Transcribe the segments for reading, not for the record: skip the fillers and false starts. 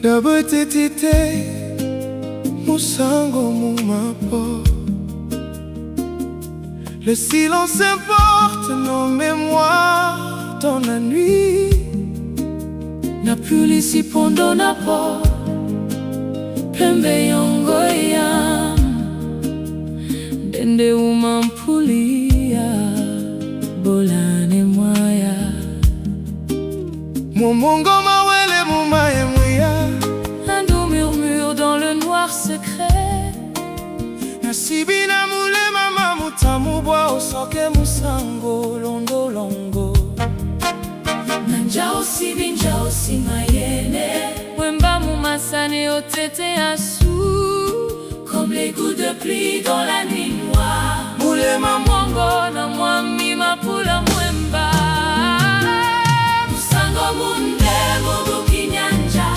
Nabutetite musango mumapo. Le silence importe nos mémoires dans la nuit. Napulisi pondo napo pembe yongo yam dende umampulia bolane mwaya Momongo mawele mumaye muya. Un doux murmure dans le noir secret. Nasibina mule mama mutamubwa osoke musango longo longo. Nanjao sibinjao simayene wemba mumasane otete asu. Comme les gouttes de pluie dans la nuit noire. Mule Mwango na mwami mapula mwemba. Musango munde mubuki nyanja.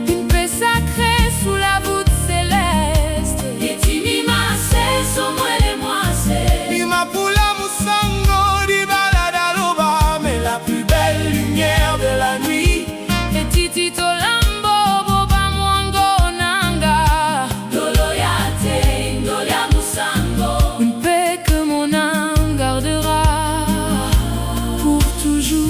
Une paix sacrée sous la voûte céleste. Et timima seso mwele mwase. Ni mapula musango di balada loba. Mais la plus belle lumière de la nuit. Et titito lambo boba mwango nanga. Dolo yate indolo ya musango. Une paix que mon âme gardera pour toujours.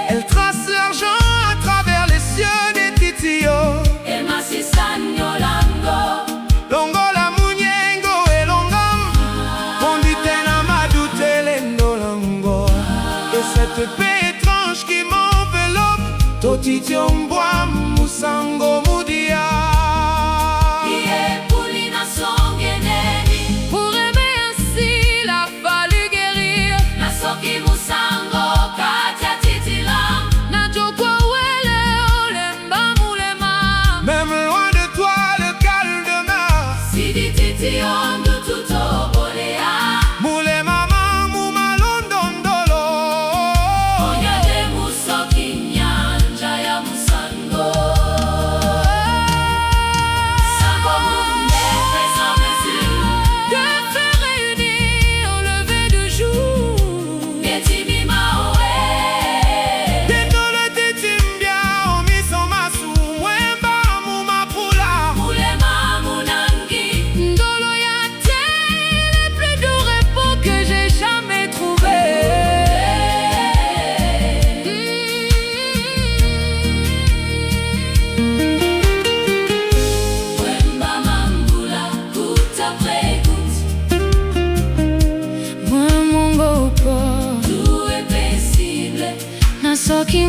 Elle trace l'argent à travers les cieux des titio. Longo la munyengo et longam. On dit tena madoute lendo longo. Et cette paix étrange qui m'enveloppe. Totitio mboa musango mudia. Pour aimer ainsi, il a fallu guérir. Même loin de toi le calme demeure. Moule mama muma londondolo. Deux feux réunis au lever du jour. Dendolo titimbia omiso masu. Mwemba muma pula. Ndolo yate, le plus doux repos que j'ai jamais trouvé. Moi mon beau port, Tout est paisible. nasoki